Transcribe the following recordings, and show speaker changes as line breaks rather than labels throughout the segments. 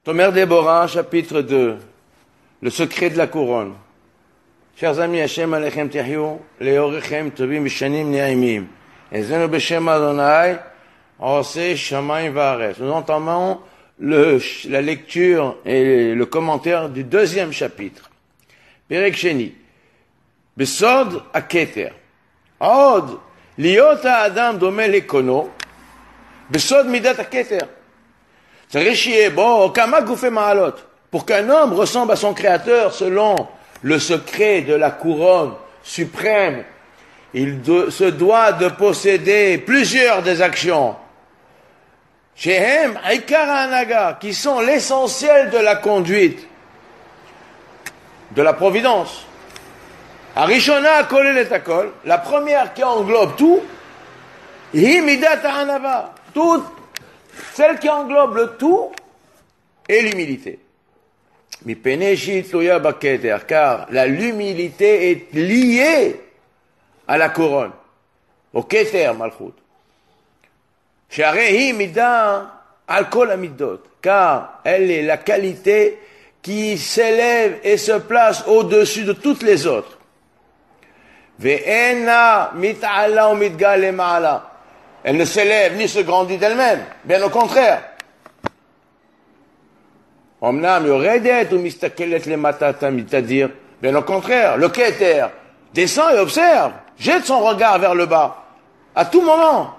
Tomer Déborah, chapitre 2, le secret de la couronne. Chers amis, Hashem Alechem Tehyu, Leorechem Tovim Vishanim Ne'aimim. Ezenu Beshem Adonai, Ose Shamayim Va'aretz. Nous entamons la lecture et le commentaire du deuxième chapitre. Perek Sheni. Besod HaKeter. Aod, Liot HaAdam Dome Lekono. Besod Midat HaKeter. Pour qu'un homme ressemble à son créateur selon le secret de la couronne suprême, il se doit de posséder plusieurs des actions. Shehem Aikara Anaga, qui sont l'essentiel de la conduite, de la providence. Arishona Kolel et Akol, la première qui englobe tout, Hi Midat Hanava, toute celle qui englobe le tout est l'humilité. Car l'humilité est liée à la couronne, au Keter Malchut. Car elle est la qualité qui s'élève et se place au-dessus de toutes les autres. Elle ne s'élève ni se grandit d'elle-même, bien au contraire. C'est-à-dire, bien au contraire, le Keter descend et observe, jette son regard vers le bas, à tout moment.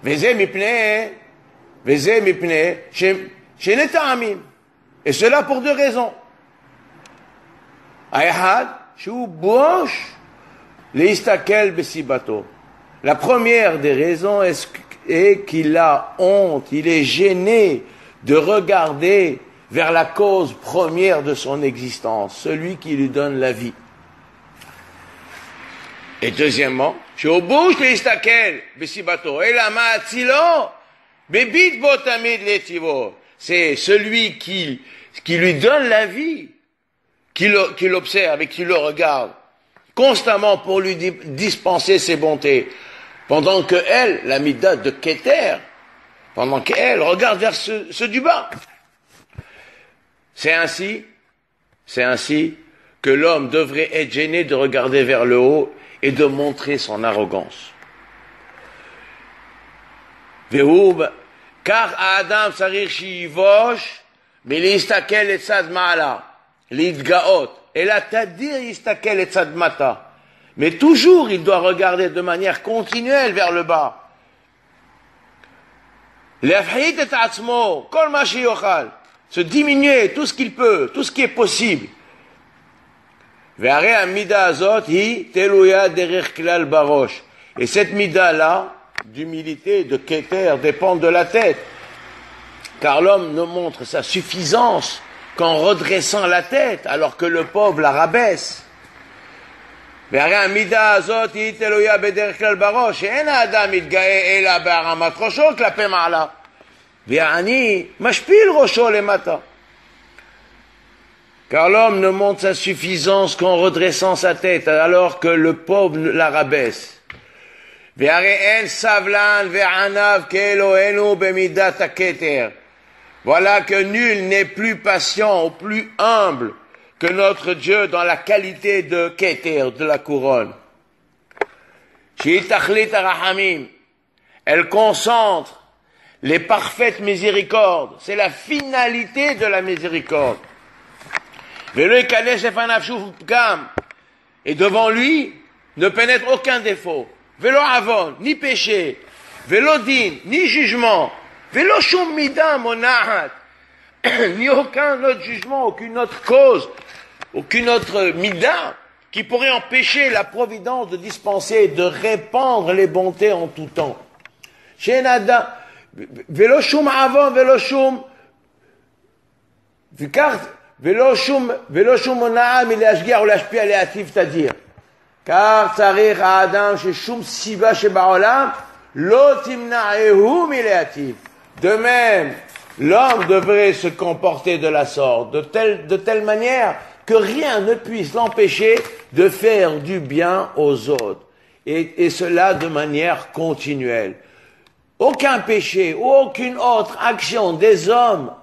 Et cela pour deux raisons. La première des raisons est qu'il a honte, il est gêné de regarder vers la cause première de son existence, celui qui lui donne la vie. Et deuxièmement, c'est celui qui lui donne la vie, qui l'observe et qui le regarde constamment pour lui dispenser ses bontés. Pendant que elle, la Midat de Keter, pendant qu'elle regarde vers ceux du bas. C'est ainsi que l'homme devrait être gêné de regarder vers le haut et de montrer son arrogance. Car Adam sarir shivosh, mais l'istakel et tzad ma'ala, l'idgaot, et la tadir istakel et tzad mata. Mais toujours, il doit regarder de manière continuelle vers le bas. Se diminuer tout ce qu'il peut, tout ce qui est possible. Et cette mida-là, d'humilité, de Keter, dépend de la tête. Car l'homme ne montre sa suffisance qu'en redressant la tête, alors que le pauvre la rabaisse. והמידה הזאת היא תלויה בדרך כלל בראש, שאין האדם מתגאה אלא בהרמת ראשו כלפי מעלה, והעני משפיל ראשו למטה. Car l'homme ne montre sa suffisance qu'en redressant sa tête, alors que le pauvre la rabaisse. והרי אין סבלן וענב כאלוהינו במידת הכתר. Voilà que nul n'est plus patient ou plus humble que notre Dieu dans la qualité de Keter, de la couronne. Elle concentre les parfaites miséricordes. C'est la finalité de la miséricorde. Et devant lui ne pénètre aucun défaut. Vélo avon, ni péché. Vélo din, ni jugement. Vélo shum mida monahat. Ni aucun autre jugement, aucune autre cause, aucune autre mida qui pourrait empêcher la providence de dispenser et de répandre les bontés en tout temps. Shenada, veloshum avant, veloshum, veloshum onaam il ashgiar ou l'ashpi aléatif, c'est-à-dire, car tsarir adam sheshum siva shebaolam, lo timnaehu miléatif. De même, l'homme devrait se comporter de la sorte, de telle manière que rien ne puisse l'empêcher de faire du bien aux autres. Et cela de manière continuelle. Aucun péché, aucune autre action des hommes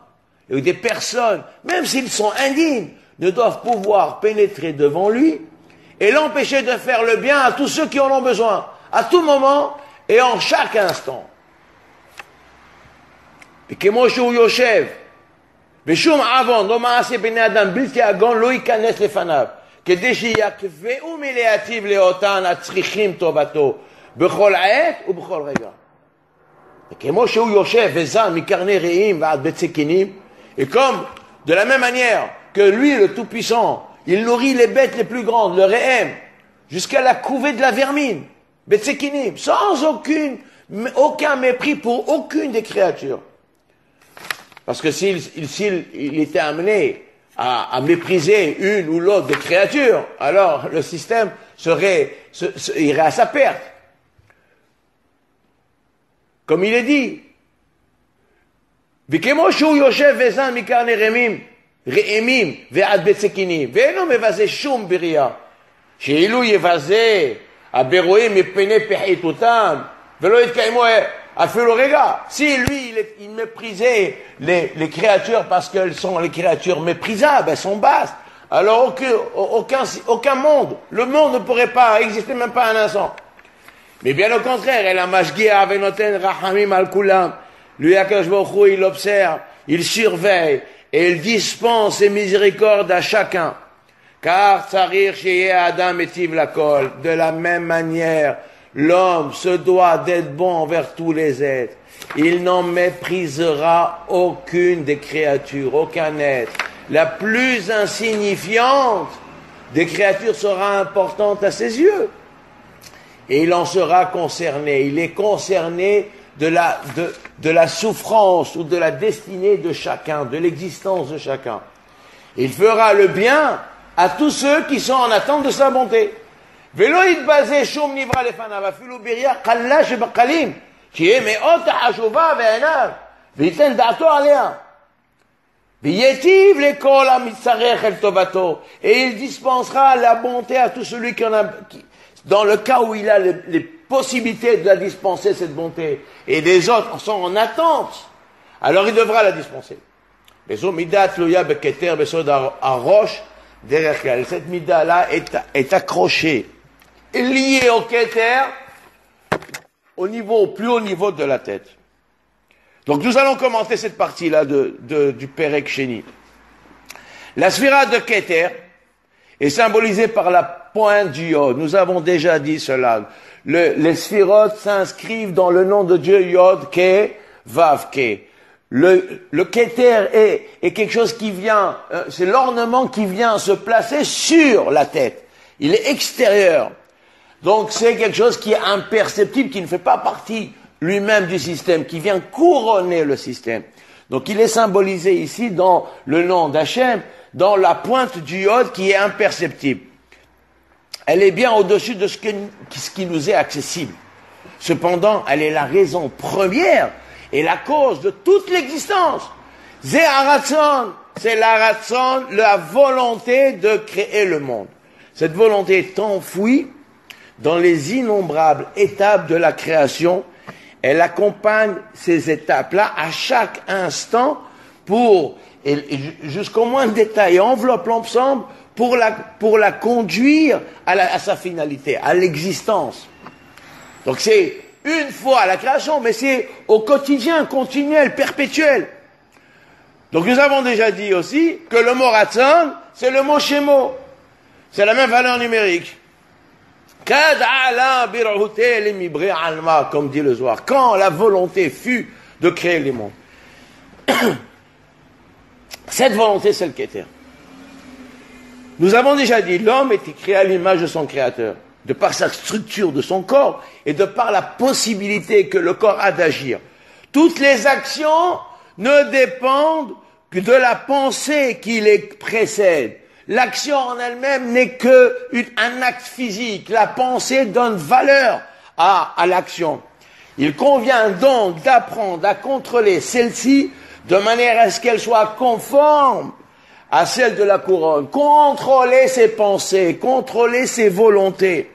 et des personnes, même s'ils sont indignes, ne doivent pouvoir pénétrer devant lui et l'empêcher de faire le bien à tous ceux qui en ont besoin, à tout moment et en chaque instant. וכמו שהוא יושב, ושום עוון לא מעשה בני אדם בלתי הגון לא ייכנס לפניו, כדי שיקבעו מלהטיב לאותן הצריכים טובתו, בכל עת ובכל רגע. וכמו שהוא יושב וזן מקרני רעים ועד בצי קינים, et comme, de la même manière que lui, le Tout-Puissant, il nourrit les bêtes les plus grandes, le Réhem, jusqu'à la couvée de la vermine, betsé kinim, sans aucun mépris pour aucune des créatures. Parce que s'il était amené à mépriser une ou l'autre des créatures, alors le système irait à sa perte. Comme il est dit, וכמו שהוא יושב וזן מקרני רעמים ועד בית סכינים, ואינו מבזה שום בריאה, שאילו יבזה הבירואים מפני פחיתותם, ולא יתקיימו אפילו רגע. Si lui, il méprisait les créatures parce qu'elles sont les créatures méprisables, elles sont basses, alors aucun monde, le monde ne pourrait pas exister même pas un instant. Mais bien au contraire, elle a mashgiah venoten rachamim al kulam. Lui, Akadosh Baruch Hu, il observe, il surveille et il dispense ses miséricordes à chacun. Car tsarir sheyeh adam etiv lakol. De la même manière, l'homme se doit d'être bon envers tous les êtres. Il n'en méprisera aucune des créatures, aucun être. La plus insignifiante des créatures sera importante à ses yeux. Et il en sera concerné. Il est concerné de la souffrance ou de la destinée de chacun, de l'existence de chacun. Il fera le bien à tous ceux qui sont en attente de sa bonté. ולא יתבזה שום נברא לפניו, אפילו בריאה קלה שבקלים, שיהיה מאוד חשובה בעיניו, וייתן דעתו עליה. וייטיב לכל המצטרך אל טובתו, et il dispensera la bonté à tout celui qui en a, dans le cas où il a les possibilités de la dispenser, cette bonté, et les autres sont en attente, alors il devra la dispenser. וזו מידה תלויה בכתר בסוד הראש, דרך כלל. Cette mida-là est accrochée, lié au Keter, au plus haut niveau de la tête. Donc nous allons commenter cette partie-là du Perek Sheni. La sphira de Keter est symbolisée par la pointe du Yod. Nous avons déjà dit cela. Les sphirotes s'inscrivent dans le nom de Dieu Yod, Ke, Vav, Ke. Le Keter est quelque chose qui vient, c'est l'ornement qui vient se placer sur la tête. Il est extérieur. Donc c'est quelque chose qui est imperceptible, qui ne fait pas partie lui-même du système, qui vient couronner le système. Donc il est symbolisé ici dans le nom d'Hachem, dans la pointe du Yod qui est imperceptible. Elle est bien au-dessus de ce qui nous est accessible. Cependant, elle est la raison première et la cause de toute l'existence. Zé Haratzon, c'est la Ratzon, la volonté de créer le monde. Cette volonté est enfouie dans les innombrables étapes de la création. Elle accompagne ces étapes-là à chaque instant jusqu'au moindre détail, enveloppe l'ensemble pour la conduire à sa finalité, à l'existence. Donc c'est une fois la création, mais c'est au quotidien, continuel, perpétuel. Donc nous avons déjà dit aussi que le mot Ratzon, c'est le mot Shemo. C'est la même valeur numérique. Comme dit le Zohar, quand la volonté fut de créer les mondes. Cette volonté, c'est le Keter. Nous avons déjà dit, l'homme était créé à l'image de son créateur, de par sa structure de son corps et de par la possibilité que le corps a d'agir. Toutes les actions ne dépendent que de la pensée qui les précède. L'action en elle-même n'est qu'un acte physique. La pensée donne valeur à l'action. Il convient donc d'apprendre à contrôler celle-ci de manière à ce qu'elle soit conforme à celle de la couronne. Contrôler ses pensées, contrôler ses volontés.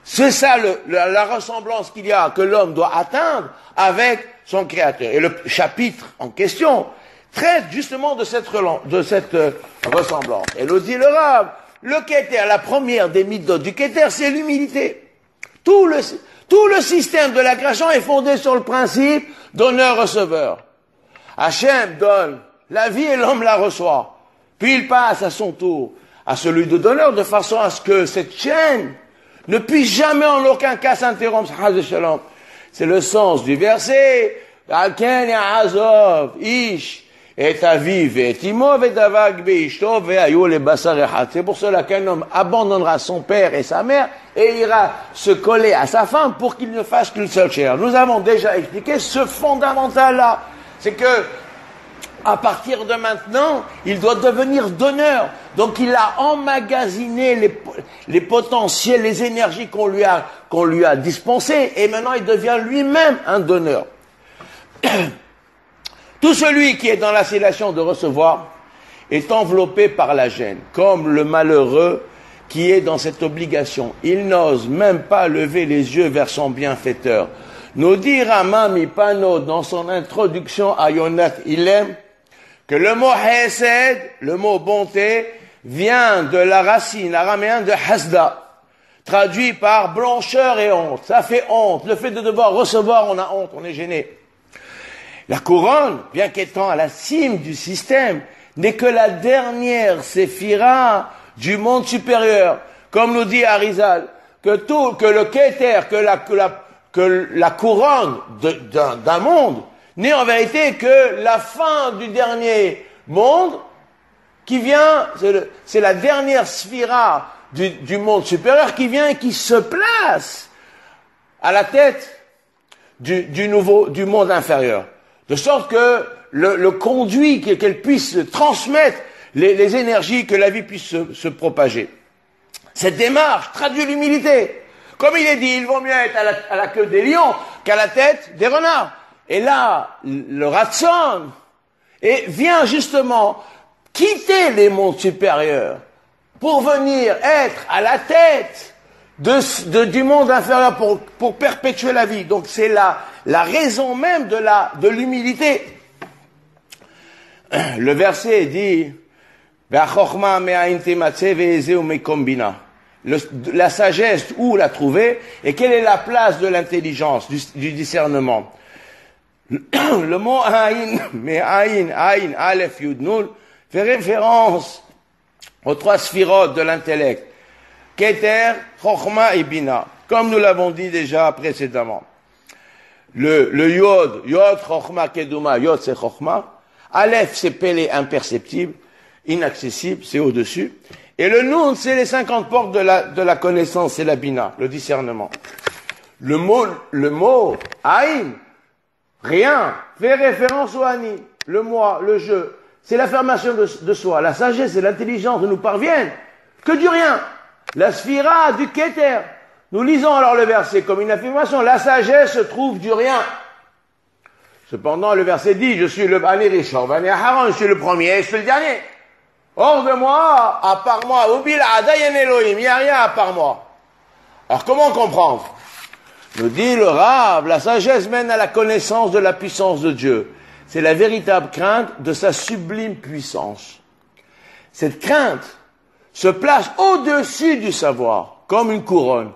C'est ça la ressemblance qu'il y a, que l'homme doit atteindre avec son Créateur. Et le chapitre en question traite justement de cette ressemblance. Et nous dit le Rav, le Keter, la première des mitzvot du Keter, c'est l'humilité. Tout le système de la création est fondé sur le principe donneur-receveur. Hachem donne la vie et l'homme la reçoit. Puis il passe à son tour à celui de donneur de façon à ce que cette chaîne ne puisse jamais en aucun cas s'interrompre. C'est le sens du verset. Alken Azov, Ish, et aviv, et imov, et avag, beishto, ve'ayu le basar echad. C'est pour cela qu'un homme abandonnera son père et sa mère et ira se coller à sa femme pour qu'il ne fasse qu'une seule chair. Nous avons déjà expliqué ce fondamental-là. C'est que, à partir de maintenant, il doit devenir donneur. Donc il a emmagasiné les potentiels, les énergies qu'on lui a dispensées, et maintenant il devient lui-même un donneur. Tout celui qui est dans l'assignation de recevoir est enveloppé par la gêne, comme le malheureux qui est dans cette obligation. Il n'ose même pas lever les yeux vers son bienfaiteur. Nous dit Rama Mipano dans son introduction à Yonat Ilem que le mot Hesed, le mot bonté, vient de la racine araméenne de Hasda, traduit par blancheur et honte. Ça fait honte. Le fait de devoir recevoir, on a honte, on est gêné. La couronne, bien qu'étant à la cime du système, n'est que la dernière séphira du monde supérieur. Comme nous dit Arizal, que le Keter, que la couronne d'un monde n'est en vérité que la fin du dernier monde qui vient, c'est la dernière sphira du monde supérieur qui vient et qui se place à la tête du monde inférieur. De sorte que le conduit, qu'elle puisse transmettre les énergies, que la vie puisse se propager. Cette démarche traduit l'humilité. Comme il est dit, il vaut mieux être à la queue des lions qu'à la tête des renards. Et là, le Ratson vient justement quitter les mondes supérieurs pour venir être à la tête du monde inférieur pour perpétuer la vie. Donc c'est la raison même de l'humilité. Le verset dit la sagesse, où la trouver, et quelle est la place de l'intelligence, du discernement. Le mot Aïn, Aleph, Yud, Nun, fait référence aux trois sphirotes de l'intellect. Keter, Chochma et Bina, comme nous l'avons dit déjà précédemment. Le Yod, Chochma, Keduma, Yod c'est Chochma, Aleph c'est Pélé imperceptible, inaccessible, c'est au-dessus, et le Nun c'est les 50 portes de la connaissance, c'est la Bina, le discernement. Le mot Aïn, rien, fait référence au Ani, le moi, le je, c'est l'affirmation de soi, la sagesse et l'intelligence ne nous parviennent que du rien. La sphira du Keter. Nous lisons alors le verset comme une affirmation. La sagesse se trouve du rien. Cependant, le verset dit, je suis le Bani Rishon, Bani Aharon, je suis le premier et je suis le dernier. Hors de moi, à part moi, Ubil Adayan Elohim, il n'y a rien à part moi. Alors comment comprendre? Nous dit le Rav, la sagesse mène à la connaissance de la puissance de Dieu. C'est la véritable crainte de sa sublime puissance. Cette crainte se place au-dessus du savoir, comme une couronne.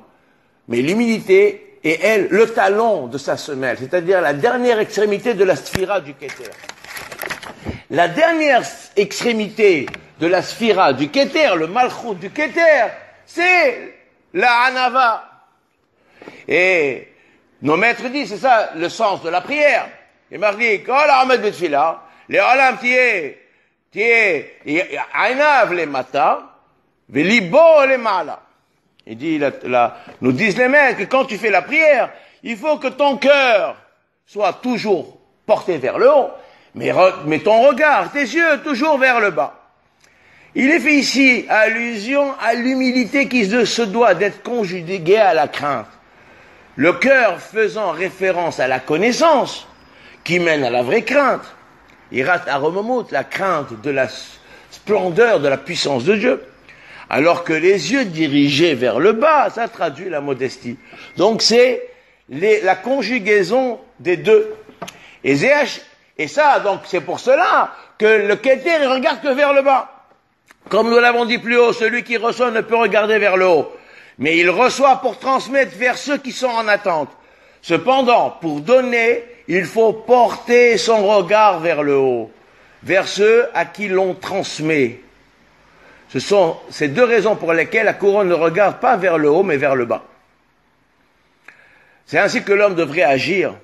Mais l'humilité est, elle, le talon de sa semelle, c'est-à-dire la dernière extrémité de la sphira du Keter. La dernière extrémité de la sphira du Keter, le malchut du Keter, c'est la Hanava. Et nos maîtres disent, c'est ça le sens de la prière. Il m'a dit, Kol Ahmed Betfila, le Olam tiye Ainav le Mata, Velibo le Mala. Il dit, nous disent les maîtres que quand tu fais la prière, il faut que ton cœur soit toujours porté vers le haut, mais ton regard, tes yeux, toujours vers le bas. Il est fait ici allusion à l'humilité qui se doit d'être conjuguée à la crainte. Le cœur faisant référence à la connaissance, qui mène à la vraie crainte. Irat aromomot, la crainte de la splendeur, de la puissance de Dieu. Alors que les yeux dirigés vers le bas, ça traduit la modestie. Donc c'est la conjugaison des deux. Et Et ça, donc, c'est pour cela que le Keter, il regarde que vers le bas. Comme nous l'avons dit plus haut, celui qui reçoit ne peut regarder vers le haut. Mais il reçoit pour transmettre vers ceux qui sont en attente. Cependant, pour donner, il faut porter son regard vers le haut, vers ceux à qui l'on transmet. Ce sont ces deux raisons pour lesquelles la couronne ne regarde pas vers le haut, mais vers le bas. C'est ainsi que l'homme devrait agir.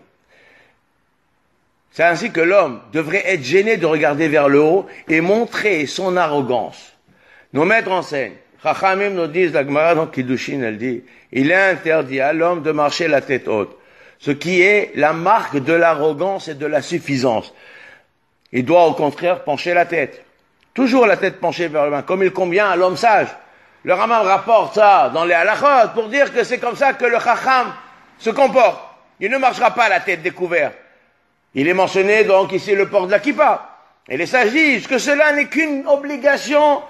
C'est ainsi que l'homme devrait être gêné de regarder vers le haut et montrer son arrogance. Nos maîtres enseignent. Chachamim nous disent, la Gemara dans Kiddushin, elle dit, il est interdit à l'homme de marcher la tête haute, ce qui est la marque de l'arrogance et de la suffisance. Il doit au contraire pencher la tête. Toujours la tête penchée vers le bas, comme il convient à l'homme sage. Le Rambam rapporte ça dans les halachot pour dire que c'est comme ça que le Chacham se comporte. Il ne marchera pas la tête découverte. Il est mentionné donc ici le port de la kippa. Et les sages disent que cela n'est qu'une obligation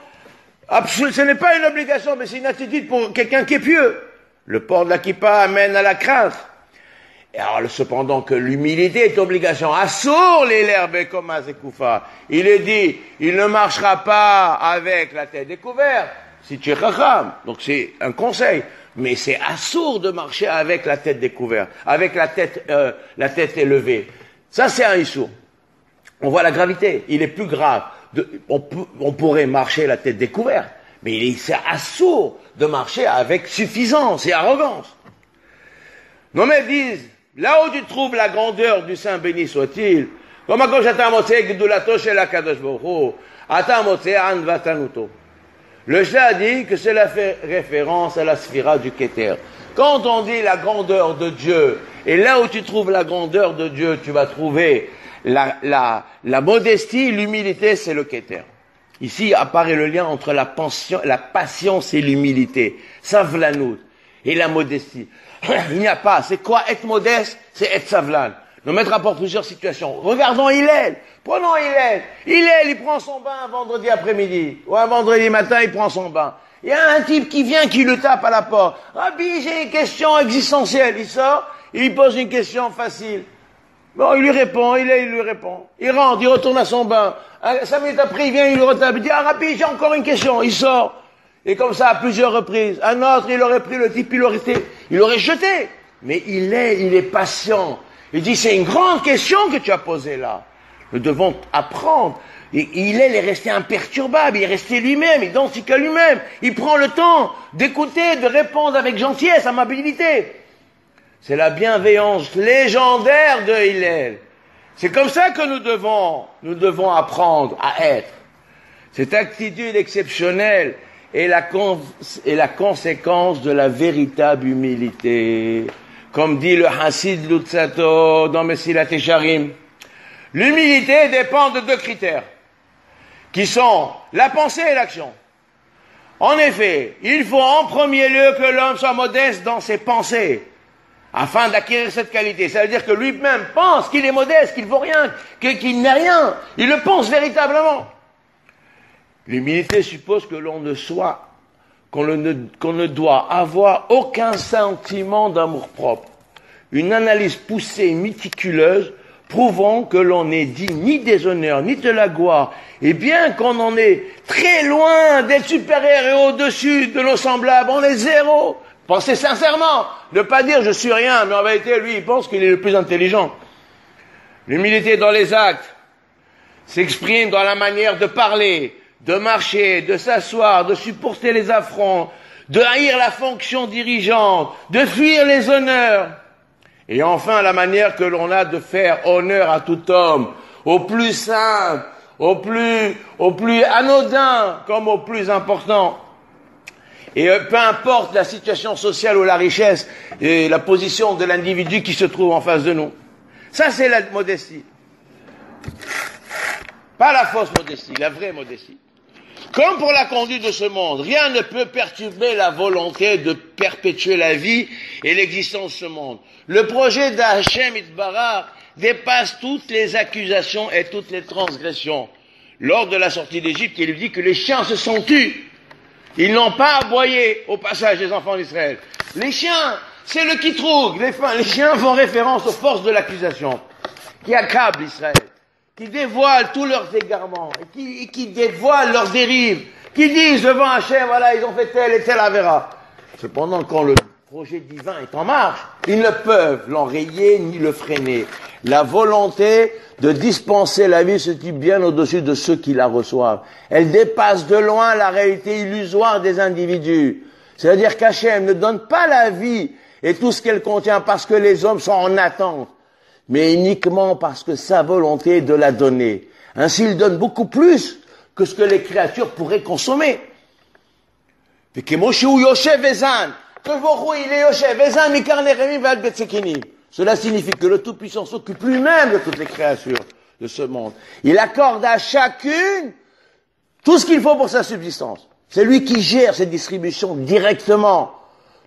absolue. Ce n'est pas une obligation, mais c'est une attitude pour quelqu'un qui est pieux. Le port de la kippa amène à la crainte. Et alors, cependant que l'humilité est obligation. Assour les l'herbe comme Azekoufa. Il est dit, il ne marchera pas avec la tête découverte, si tu es chacham. Donc c'est un conseil. Mais c'est assour de marcher avec la tête découverte, avec la tête élevée. Ça, c'est un issour. On voit la gravité. Il est plus grave. On pourrait marcher la tête découverte, mais c'est assour de marcher avec suffisance et arrogance. Nos maîtres disent, là où tu trouves la grandeur du Saint béni soit-il, comme quand j'attends motsé gdulato shel hakadosh baruch hu, atam motsé anvatanuto. Le Shah dit que cela fait référence à la sphira du Keter. Quand on dit la grandeur de Dieu, et là où tu trouves la grandeur de Dieu, tu vas trouver la modestie, l'humilité, c'est le Keter. Ici apparaît le lien entre la patience et l'humilité, savlanout, et la modestie. Il n'y a pas. C'est quoi être modeste? C'est être savlan. Nos maîtres rapportent plusieurs situations. Regardons Hillel. Prenons Hillel. Hillel, il prend son bain un vendredi après-midi. Ou un vendredi matin, il prend son bain. Il y a un type qui vient, qui le tape à la porte. Rabbi, j'ai une question existentielle. Il sort, il pose une question facile. Bon, il lui répond, il lui répond. Il rentre, il retourne à son bain. 5 minutes après, il vient, il le retape. Il dit, Rabbi, j'ai encore une question. Il sort. Et comme ça, à plusieurs reprises. Un autre, il aurait pris le type, il aurait jeté. Mais il est patient. Il dit, c'est une grande question que tu as posée là. Nous devons apprendre. Et il est resté imperturbable, il est resté lui-même, identique à lui-même. Il prend le temps d'écouter, de répondre avec gentillesse, amabilité. C'est la bienveillance légendaire de Hillel. C'est comme ça que nous devons apprendre à être. Cette attitude exceptionnelle est la conséquence de la véritable humilité. Comme dit le Hassid Lutzato dans Mesilat Yesharim, l'humilité dépend de 2 critères, qui sont la pensée et l'action. En effet, il faut en premier lieu que l'homme soit modeste dans ses pensées, afin d'acquérir cette qualité. Ça veut dire que lui-même pense qu'il est modeste, qu'il ne vaut rien, qu'il n'est rien. Il le pense véritablement. L'humilité suppose que qu'on ne doit avoir aucun sentiment d'amour-propre. Une analyse poussée, méticuleuse, prouvant que l'on n'est digne ni des honneurs, ni de la gloire, et bien qu'on en est très loin d'être supérieur et au-dessus de nos semblables, on est zéro. Pensez sincèrement, ne pas dire je suis rien, mais en vérité, lui, il pense qu'il est le plus intelligent. L'humilité dans les actes s'exprime dans la manière de parler, de marcher, de s'asseoir, de supporter les affronts, de haïr la fonction dirigeante, de fuir les honneurs. Et enfin, la manière que l'on a de faire honneur à tout homme, au plus simple, au plus anodin, comme au plus important. Et peu importe la situation sociale ou la richesse et la position de l'individu qui se trouve en face de nous. Ça, c'est la modestie. Pas la fausse modestie, la vraie modestie. Comme pour la conduite de ce monde, rien ne peut perturber la volonté de perpétuer la vie et l'existence de ce monde. Le projet d'Hachem Itbarach dépasse toutes les accusations et toutes les transgressions. Lors de la sortie d'Égypte, il lui dit que les chiens se sont tus. Ils n'ont pas aboyé au passage des enfants d'Israël. Les chiens, c'est le kitroug. Les chiens font référence aux forces de l'accusation qui accablent Israël. qui dévoilent tous leurs égarements, et qui dévoilent leurs dérives, qui disent devant Hachem, voilà, ils ont fait tel et tel avéra. Cependant, quand le projet divin est en marche, ils ne peuvent l'enrayer ni le freiner. La volonté de dispenser la vie se situe bien au-dessus de ceux qui la reçoivent. Elle dépasse de loin la réalité illusoire des individus. C'est-à-dire qu'Hachem ne donne pas la vie et tout ce qu'elle contient parce que les hommes sont en attente, mais uniquement parce que sa volonté est de la donner. Ainsi, il donne beaucoup plus que ce que les créatures pourraient consommer. Cela signifie que le Tout-Puissant s'occupe lui-même de toutes les créatures de ce monde. Il accorde à chacune tout ce qu'il faut pour sa subsistance. C'est lui qui gère cette distribution directement.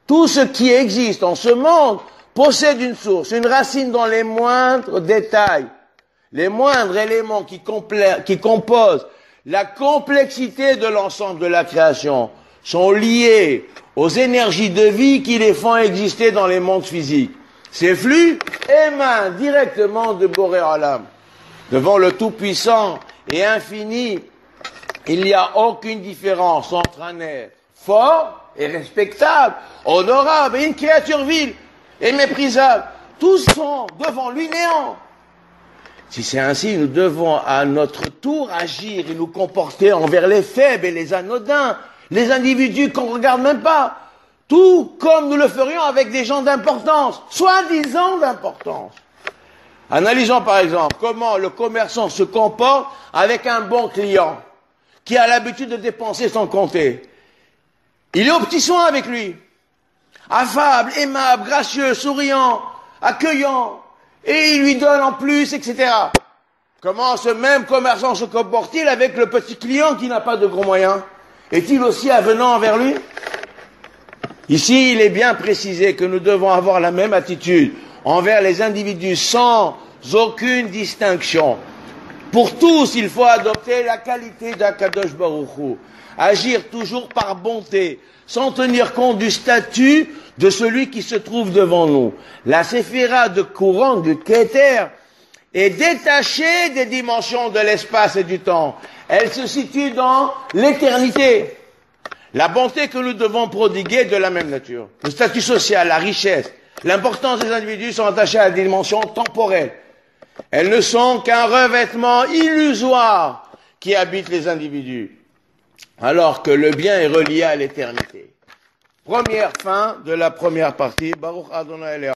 Tout ce qui existe en ce monde possède une source, une racine dans les moindres détails. Les moindres éléments qui composent la complexité de l'ensemble de la création sont liés aux énergies de vie qui les font exister dans les mondes physiques. Ces flux émanent directement de Boré Olam. Devant le Tout-Puissant et infini, il n'y a aucune différence entre un être fort et respectable, honorable et une créature vile et méprisable. Tous sont devant lui néant. Si c'est ainsi, nous devons à notre tour agir et nous comporter envers les faibles et les anodins, les individus qu'on ne regarde même pas, tout comme nous le ferions avec des gens d'importance, soi-disant d'importance. Analysons par exemple comment le commerçant se comporte avec un bon client qui a l'habitude de dépenser sans compter. Il est au petit soin avec lui, affable, aimable, gracieux, souriant, accueillant, et il lui donne en plus, etc. Comment ce même commerçant se comporte-t-il avec le petit client qui n'a pas de gros moyens? Est-il aussi avenant envers lui? Ici, il est bien précisé que nous devons avoir la même attitude envers les individus sans aucune distinction. Pour tous, il faut adopter la qualité d'Akadosh Baruch Hu. Agir toujours par bonté, sans tenir compte du statut de celui qui se trouve devant nous. La séphira de courant du Keter est détachée des dimensions de l'espace et du temps. Elle se situe dans l'éternité. La bonté que nous devons prodiguer est de la même nature. Le statut social, la richesse, l'importance des individus sont attachés à la dimension temporelle. Elles ne sont qu'un revêtement illusoire qui habite les individus, alors que le bien est relié à l'éternité. Première fin de la première partie. Baruch Adonai Elohim.